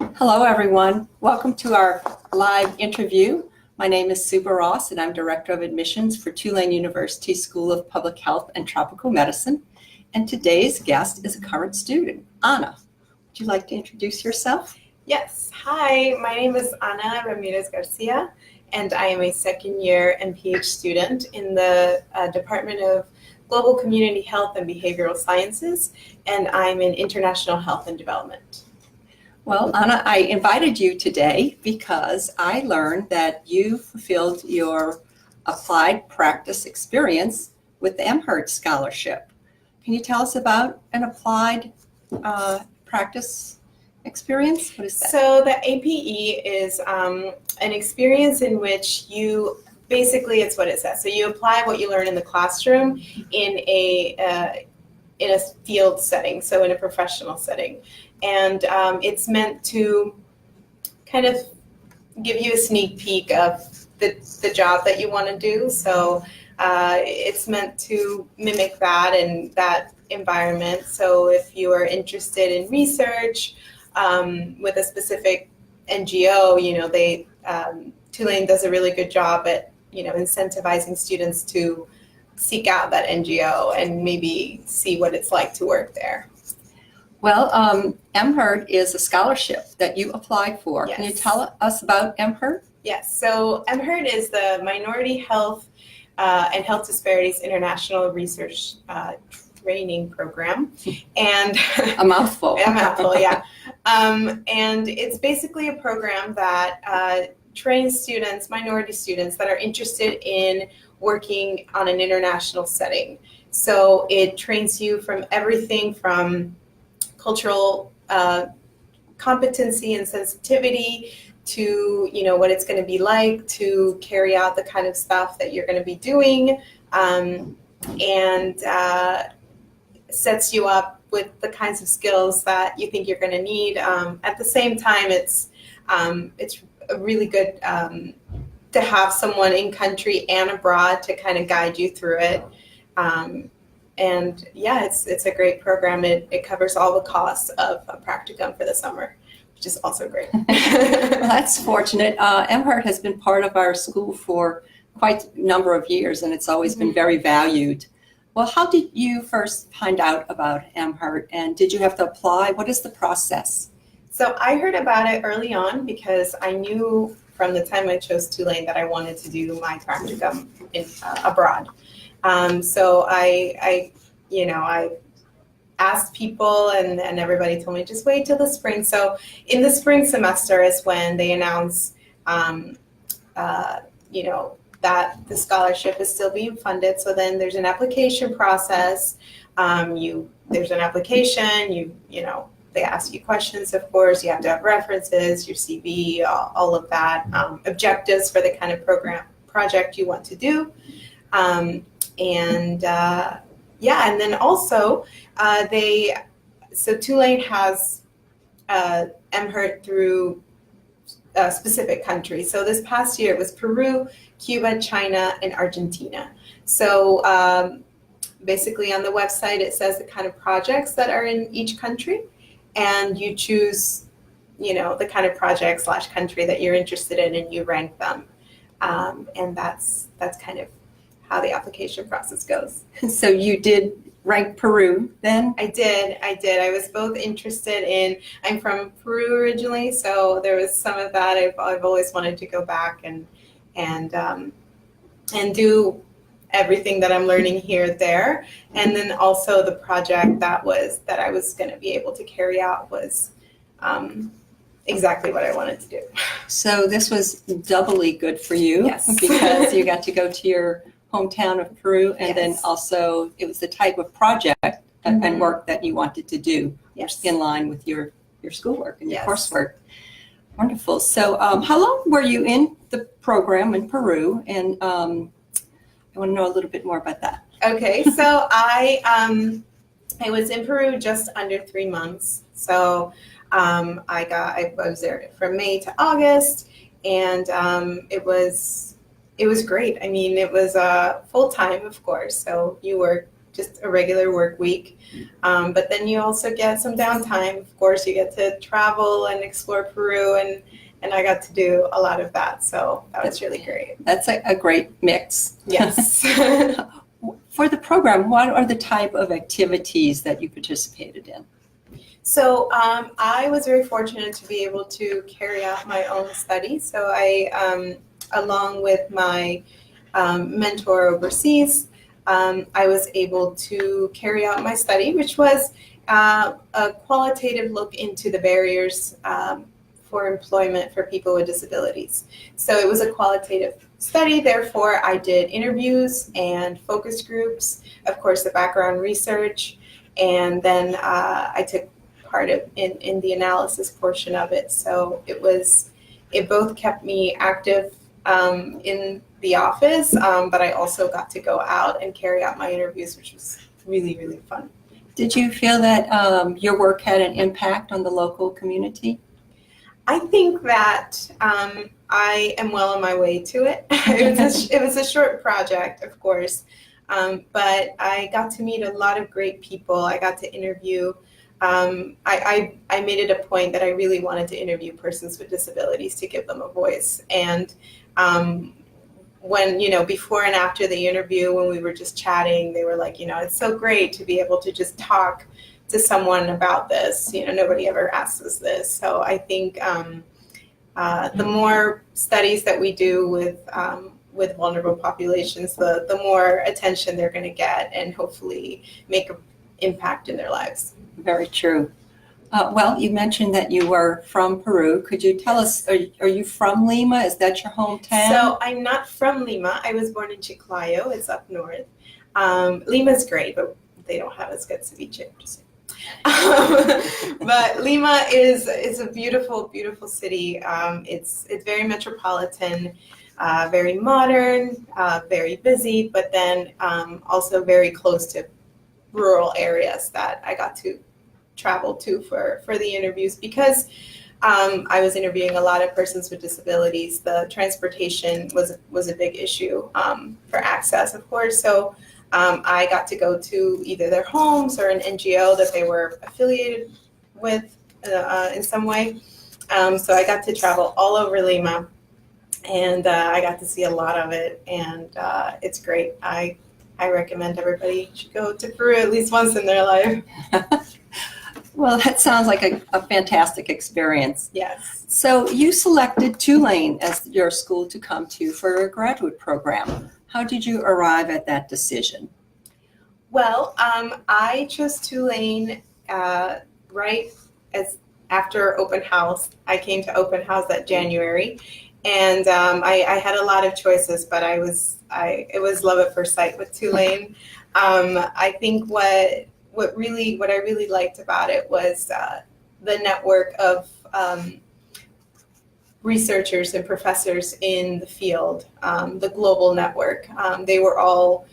Hello, everyone. Welcome to our live interview. My name is Sue Barrosse, and I'm Director of Admissions for Tulane University School of Public Health and Tropical Medicine. And today's guest is a current student, Ana. Would you like to introduce yourself? Yes. Hi, my name is Ana Ramiez-Garcia, and I am a second-year MPH student in the Department of Global Community Health and Behavioral Sciences, and I'm in International Health and Development. Well, Ana, I invited you today because I learned that you fulfilled your applied practice experience with the MHERT scholarship. Can you tell us about an applied practice experience? What is that? So the APE is an experience in which you basically, it's what it says. So you apply what you learn in the classroom in a field setting, so in a professional setting. And it's meant to kind of give you a sneak peek of the job that you want to do. So it's meant to mimic that and that environment. So if you are interested in research with a specific NGO, Tulane does a really good job at, incentivizing students to seek out that NGO and maybe see what it's like to work there. Well, MHERT is a scholarship that you applied for. Yes. Can you tell us about MHERT? Yes, so MHERT is the Minority Health and Health Disparities International Research Training Program, and A mouthful. A mouthful, yeah. And it's basically a program that trains students, minority students, that are interested in working on an international setting. So it trains you from everything from cultural competency and sensitivity to, what it's going to be like to carry out the kind of stuff that you're going to be doing, and sets you up with the kinds of skills that you think you're going to need. At the same time, it's really good to have someone in country and abroad to kind of guide you through it. And yeah, it's a great program. It covers all the costs of a practicum for the summer, which is also great. Well, that's fortunate. MHERT has been part of our school for quite a number of years, and it's always been very valued. Well, how did you first find out about MHERT, and did you have to apply? What is the process? So I heard about it early on because I knew from the time I chose Tulane that I wanted to do my practicum abroad. So I asked people, and everybody told me just wait till the spring. So in the spring semester is when they announce, that the scholarship is still being funded. So then there's an application process. There's an application. They ask you questions. Of course, you have to have references, your CV, all of that, objectives for the kind of project you want to do. And then also so Tulane has MHERT through specific countries. So this past year it was Peru, Cuba, China, and Argentina. So basically on the website it says the kind of projects that are in each country, and you choose, the kind of project / country that you're interested in, and you rank them. And that's kind of how the application process goes. So you did rank Peru then? I did. I was both interested in, I'm from Peru originally, so there was some of that. I've always wanted to go back and do everything that I'm learning here there. And then also the project that I was going to be able to carry out was exactly what I wanted to do. So this was doubly good for you. Yes. Because you got to go to your hometown of Peru, and Yes. then also it was the type of project and work that you wanted to do. Yes. In line with your schoolwork and your Yes. coursework. Wonderful. So how long were you in the program in Peru? And I want to know a little bit more about that. Okay, so I was in Peru just under 3 months. So I was there from May to August, and it was great. I mean, it was full time, of course. So you work just a regular work week. But then you also get some downtime. Of course, you get to travel and explore Peru, and I got to do a lot of that. So that was really great. That's a great mix. Yes. For the program, what are the type of activities that you participated in? So I was very fortunate to be able to carry out my own study. So I, along with my mentor overseas, I was able to carry out my study, which was a qualitative look into the barriers for employment for people with disabilities. So it was a qualitative study, therefore I did interviews and focus groups, of course the background research, and then I took part in the analysis portion of it. So it both kept me active in the office, but I also got to go out and carry out my interviews, which was really, really fun. Did you feel that your work had an impact on the local community? I think that I am well on my way to it. It was a short project, of course, but I got to meet a lot of great people. I got to interview. I made it a point that I really wanted to interview persons with disabilities to give them a voice. And when, before and after the interview, when we were just chatting, they were like, it's so great to be able to just talk to someone about this. Nobody ever asks us this. So I think the more studies that we do with vulnerable populations, the more attention they're going to get and hopefully make an impact in their lives. Very true. Well, you mentioned that you were from Peru. Could you tell us, are you from Lima? Is that your hometown? So I'm not from Lima. I was born in Chiclayo. It's up north. Lima's great, but they don't have as good ceviche. But Lima is a beautiful, beautiful city. It's very metropolitan, very modern, very busy, but then also very close to rural areas that I got to travel to for the interviews, because I was interviewing a lot of persons with disabilities. The transportation was a big issue for access, of course. So I got to go to either their homes or an NGO that they were affiliated with in some way. So I got to travel all over Lima, and I got to see a lot of it, and it's great. I recommend everybody should go to Peru at least once in their life. Well, that sounds like a fantastic experience. Yes. So you selected Tulane as your school to come to for a graduate program. How did you arrive at that decision? Well, I chose Tulane right as after open house. I came to open house that January, and I had a lot of choices, but it was love at first sight with Tulane. I think what I really liked about it was the network of researchers and professors in the field, the global network. They were all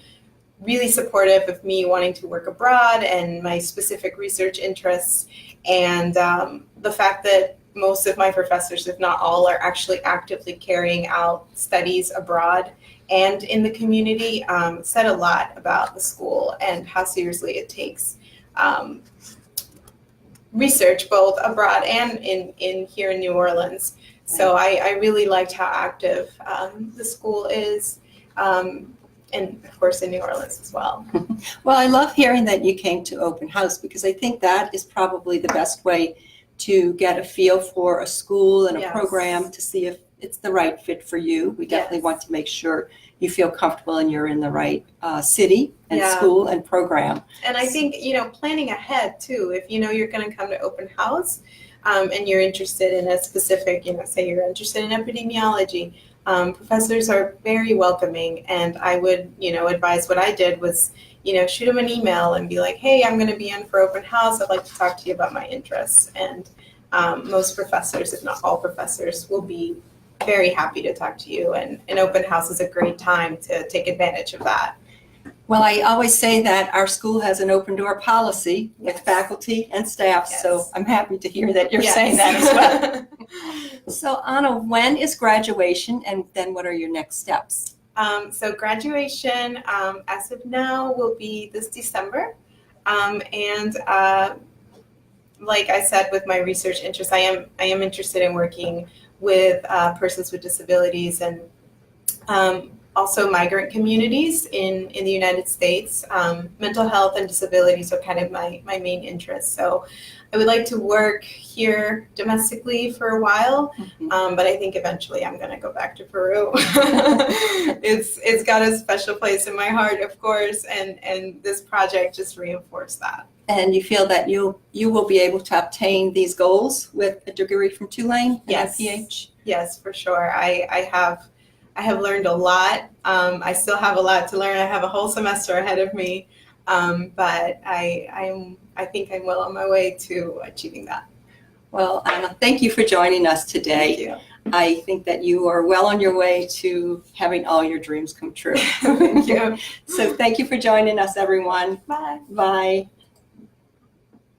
really supportive of me wanting to work abroad and my specific research interests, and the fact that most of my professors, if not all, are actually actively carrying out studies abroad and in the community, said a lot about the school and how seriously it takes research both abroad and in here in New Orleans. So I really liked how active the school is, and of course in New Orleans as well. Well, I love hearing that you came to open house, because I think that is probably the best way to get a feel for a school and a Yes. program to see if it's the right fit for you. We definitely Yes. want to make sure you feel comfortable and you're in the right city and Yeah. school and program. And I think, planning ahead too, if you're going to come to open house and you're interested in a specific, say you're interested in epidemiology, professors are very welcoming. And I would, advise what I did was, shoot them an email and be like, hey, I'm going to be in for open house. I'd like to talk to you about my interests. And most professors, if not all professors, will be very happy to talk to you. And an open house is a great time to take advantage of that. Well, I always say that our school has an open door policy with Yes. faculty and staff, Yes. so I'm happy to hear that you're Yes. saying that as well. So Anna, when is graduation, and then what are your next steps? So graduation, as of now, will be this December. And like I said, with my research interest, I am interested in working with persons with disabilities and also migrant communities in the United States. Mental health and disabilities are kind of my main interests. So I would like to work here domestically for a while, but I think eventually I'm going to go back to Peru. It's got a special place in my heart, of course, and this project just reinforced that. And you feel that you will be able to obtain these goals with a degree from Tulane? Yes. And a PH? Yes, for sure. I have learned a lot. I still have a lot to learn. I have a whole semester ahead of me, but I think I'm well on my way to achieving that. Well, Ana, thank you for joining us today. Thank you. I think that you are well on your way to having all your dreams come true. Thank you. So thank you for joining us, everyone. Bye. Bye.